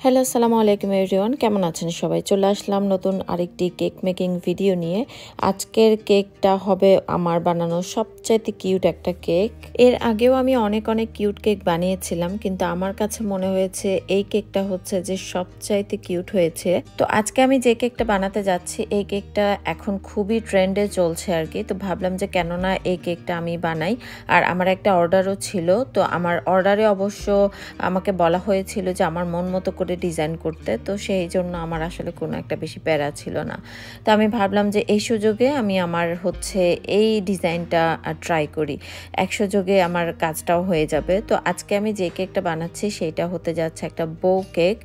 Hello, আসসালামু আলাইকুম everyone. কেমন আছেন সবাই? চলে আসলাম নতুন আরেকটি কেক মেকিং ভিডিও নিয়ে। আজকের কেকটা হবে আমার বানানো সবচাইতে কিউট একটা কেক। এর আগেও আমি অনেক কিউট কেক বানিয়েছিলাম, কিন্তু আমার কাছে মনে হয়েছে এই কেকটা হচ্ছে যে সবচাইতে কিউট হয়েছে। তো আজকে আমি যে কেকটা বানাতে যাচ্ছি, এই কেকটা এখন খুবই ট্রেন্ডে চলছে আর কি। তো ভাবলাম যে কেননা এই কেকটা আমি বানাই। আর আমার একটা অর্ডারও ছিল, তো আমার অর্ডারে অবশ্য আমাকে বলা হয়েছিল যে আমার মন মতো করে ডিজাইন করতে, তো সেই জন্য আমার আসলে কোনো একটা বেশি প্যারা ছিল না। তো আমি ভাবলাম যে এই সুযোগে আমি আমার হচ্ছে এই ডিজাইনটা ট্রাই করি, এক সুযোগে আমার কাজটাও হয়ে যাবে। তো আজকে আমি যে কেকটা বানাচ্ছি সেটা হতে যাচ্ছে একটা বো কেক।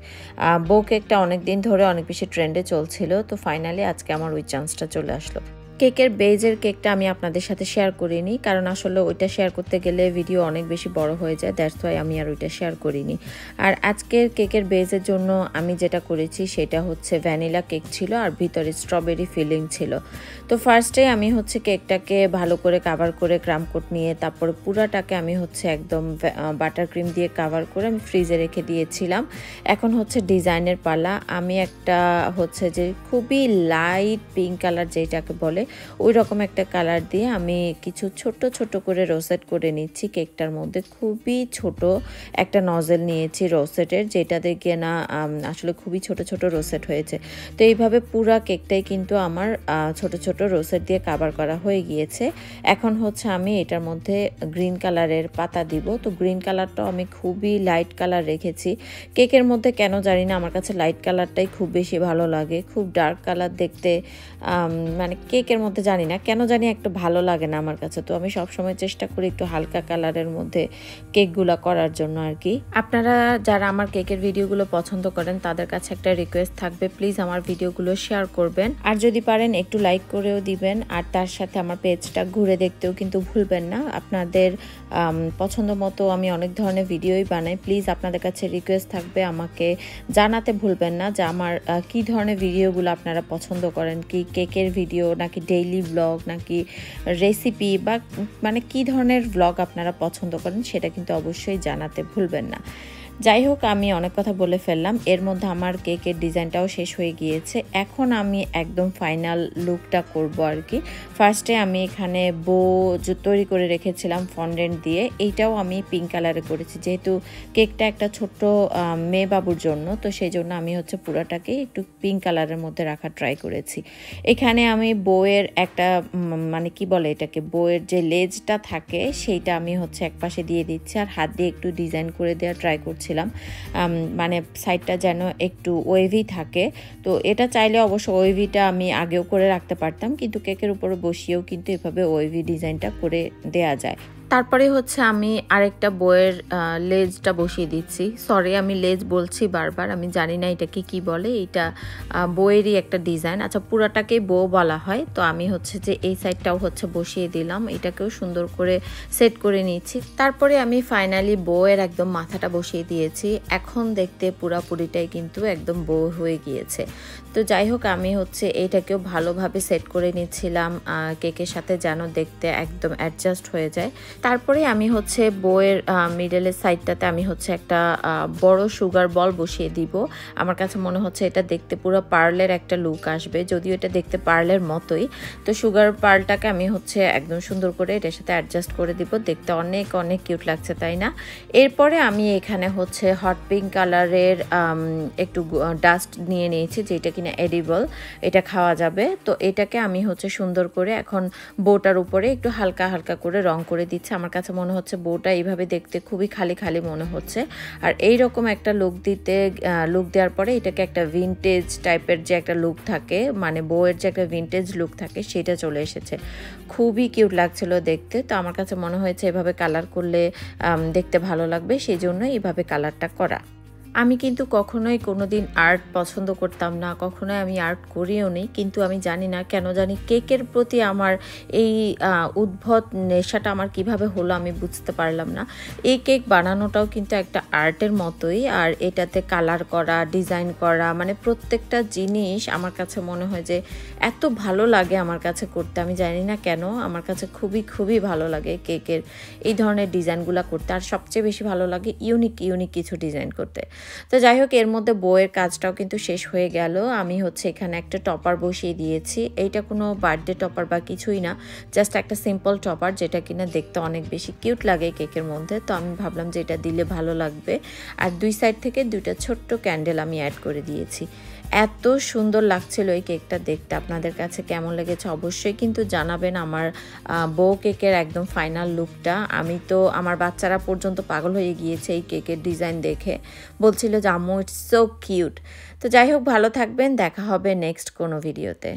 বো কেকটা অনেক দিন ধরে অনেক বেশি ট্রেন্ডে চলছিল, তো ফাইনালি আজকে আমার ওই চান্সটা চলে আসলো। কেকের বেজের কেকটা আমি আপনাদের সাথে শেয়ার করিনি, কারণ আসলে ওইটা শেয়ার করতে গেলে ভিডিও অনেক বেশি বড় হয়ে যায়, দ্যাটস ওয়াই আমি আর ওইটা শেয়ার করিনি। আর আজকের কেকের বেজের জন্য আমি যেটা করেছি সেটা হচ্ছে ভ্যানিলা কেক ছিল আর ভিতরে স্ট্রবেরি ফিলিং ছিল। তো ফার্স্টে আমি হচ্ছে কেকটাকে ভালো করে কাভার করে ক্রাম কোট নিয়ে তারপরে পুরাটাকে আমি হচ্ছে একদম বাটার ক্রিম দিয়ে কাভার করে আমি ফ্রিজে রেখে দিয়েছিলাম। এখন হচ্ছে ডিজাইনের পালা। আমি একটা হচ্ছে যে খুবই লাইট পিঙ্ক কালার যেটাকে বলে ওই রকম একটা কালার দিয়ে আমি কিছু ছোট ছোট করে রোসেট করে নিচ্ছি। কেকটার মধ্যে খুবই ছোট একটা নজেল নিয়েছি রোসেটের, যেটা দিয়ে না আসলে খুবই ছোট ছোট রোসেট হয়েছে। তো এইভাবে পুরা কেকটাই কিন্তু আমার ছোট ছোট রোসেট দিয়ে কাভার করা হয়ে গিয়েছে। এখন হচ্ছে আমি এটার মধ্যে গ্রিন কালারের পাতা দিব। তো গ্রিন কালারটাও আমি খুবই লাইট কালার রেখেছি। কেকের মধ্যে কেন জানি না আমার কাছে লাইট কালারটাই খুব বেশি ভালো লাগে। খুব ডার্ক কালার দেখতে মানে কেকের মধ্যে জানি না কেন জানি একটু ভালো লাগে না আমার কাছে। তো আমি সবসময় চেষ্টা করি একটু হালকা কালারের মধ্যে কেকগুলো করার জন্য আর কি। আপনারা যারা আমার কেকের ভিডিওগুলো পছন্দ করেন তাদের কাছে একটা রিকোয়েস্ট থাকবে, প্লিজ আমার ভিডিওগুলো শেয়ার করবেন, আর যদি পারেন একটু লাইক করেও দিবেন, আর তার সাথে আমার পেজটা ঘুরে দেখতেও কিন্তু ভুলবেন না। আপনাদের পছন্দ মতো আমি অনেক ধরনের ভিডিওই বানাই, প্লিজ আপনাদের কাছে রিকোয়েস্ট থাকবে আমাকে জানাতে ভুলবেন না যে আমার কি ধরনের ভিডিওগুলো আপনারা পছন্দ করেন, কি কেকের ভিডিও নাকি ডেইলি ব্লগ নাকি রেসিপি বা মানে কি ধরনের ব্লগ আপনারা পছন্দ করেন সেটা কিন্তু অবশ্যই জানাতে ভুলবেন না। যাই হোক, আমি অনেক কথা বলে ফেললাম। এর মধ্যে আমার কেকের ডিজাইনটাও শেষ হয়ে গিয়েছে। এখন আমি একদম ফাইনাল লুকটা করব আর কি। ফার্স্টে আমি এখানে বো তৈরি করে রেখেছিলাম ফন্ডেন্ট দিয়ে, এইটাও আমি পিঙ্ক কালারে করেছি, যেহেতু কেকটা একটা ছোট্ট মেয়ে বাবুর জন্য, তো সেই জন্য আমি হচ্ছে পুরাটাকে একটু পিঙ্ক কালারের মধ্যে রাখার ট্রাই করেছি। এখানে আমি বউয়ের একটা মানে কি বলে এটাকে, বউয়ের যে লেজটা থাকে সেইটা আমি হচ্ছে এক পাশে দিয়ে দিচ্ছি, আর হাত দিয়ে একটু ডিজাইন করে দেওয়ার ট্রাই করছিলাম, মানে সাইডটা যেন একটু ওয়েভি থাকে। তো এটা চাইলে অবশ্য ওয়েভিটা আমি আগেও করে রাখতে পারতাম, কিন্তু কেকের উপরে বসিয়েও কিন্তু এভাবে ওয়েভি ডিজাইনটা করে দেয়া যায়। তারপরে হচ্ছে আমি আরেকটা বইয়ের লেজটা বসিয়ে দিচ্ছি। সরি, আমি লেজ বলছি বারবার, আমি জানি না এটাকে কি বলে। এটা বইয়েরই একটা ডিজাইন, আচ্ছা পুরাটাকেই বউ বলা হয়। তো আমি হচ্ছে যে এই সাইডটাও হচ্ছে বসিয়ে দিলাম, এটাকেও সুন্দর করে সেট করে নিচ্ছি। তারপরে আমি ফাইনালি বউয়ের একদম মাথাটা বসিয়ে দিয়েছি। এখন দেখতে পুরাপুরিটাই কিন্তু একদম বউ হয়ে গিয়েছে। তো যাই হোক, আমি হচ্ছে এটাকেও ভালোভাবে সেট করে নিচ্ছিলাম কেকের সাথে যেন দেখতে একদম অ্যাডজাস্ট হয়ে যায়। তারপরে আমি হচ্ছে বউয়ের মিডলের সাইডটাতে আমি হচ্ছে একটা বড় সুগার বল বসিয়ে দিব। আমার কাছে মনে হচ্ছে এটা দেখতে পুরো পার্লের একটা লুক আসবে, যদিও এটা দেখতে পার্লের মতোই। তো সুগার পার্লটাকে আমি হচ্ছে একদম সুন্দর করে এটার সাথে অ্যাডজাস্ট করে দিব, দেখতে অনেক কিউট লাগছে, তাই না? এরপরে আমি এখানে হচ্ছে হট পিঙ্ক কালারের একটু ডাস্ট নিয়ে নিয়েছি, যেটা কিনা এডিবল, এটা খাওয়া যাবে। তো এটাকে আমি হচ্ছে সুন্দর করে এখন বউটার উপরে একটু হালকা করে রং করে দিচ্ছি। আমার কাছে মনে হচ্ছে বউটা এইভাবে দেখতে খুবই খালি মনে হচ্ছে, আর এই রকম একটা লুক দেওয়ার পরে এটাকে একটা ভিনটেজ টাইপের যে একটা লুক থাকে, মানে বউয়ের যে একটা ভিনটেজ লুক থাকে সেটা চলে এসেছে। খুবই কিউট লাগছিল দেখতে। তো আমার কাছে মনে হয়েছে এভাবে কালার করলে দেখতে ভালো লাগবে, সেই জন্য এইভাবে কালারটা করা। আমি কিন্তু কখনোই কোনোদিন আর্ট পছন্দ করতাম না, কখনোই আমি আর্ট করিও নি, কিন্তু আমি জানি না কেন জানি কেকের প্রতি আমার এই উদ্ভট নেশাটা আমার কিভাবে হলো আমি বুঝতে পারলাম না। এই কেক বানানোটাও কিন্তু একটা আর্টের মতোই, আর এটাতে কালার করা, ডিজাইন করা, মানে প্রত্যেকটা জিনিস আমার কাছে মনে হয় যে এত ভালো লাগে আমার কাছে করতে। আমি জানি না কেন আমার কাছে খুবই ভালো লাগে কেকের এই ধরনের ডিজাইনগুলো করতে, আর সবচেয়ে বেশি ভালো লাগে ইউনিক কিছু ডিজাইন করতে। তো যাই হোক, এর মধ্যে বউয়ের কাজটাও কিন্তু শেষ হয়ে গেল। আমি হচ্ছে এখানে একটা টপার বসিয়ে দিয়েছি। এইটা কোনো বার্থডে টপার বা কিছুই না, জাস্ট একটা সিম্পল টপার, যেটা কিনা দেখতে অনেক বেশি কিউট লাগে কেকের মধ্যে। তো আমি ভাবলাম যে এটা দিলে ভালো লাগবে। আর 2 সাইড থেকে 2টা ছোট্ট ক্যান্ডেল আমি অ্যাড করে দিয়েছি। এত সুন্দর লাগছিল এই কেকটা দেখতে। আপনাদের কাছে কেমন লেগেছে অবশ্যই কিন্তু জানাবেন। আমার বউ কেকের একদম ফাইনাল লুকটা, আমি তো আমার বাচ্চারা পর্যন্ত পাগল হয়ে গিয়েছে এই কেকের ডিজাইন দেখে, বলছিল যে আম্মু ইটস সো কিউট। তো যাই হোক, ভালো থাকবেন, দেখা হবে নেক্সট কোনো ভিডিওতে।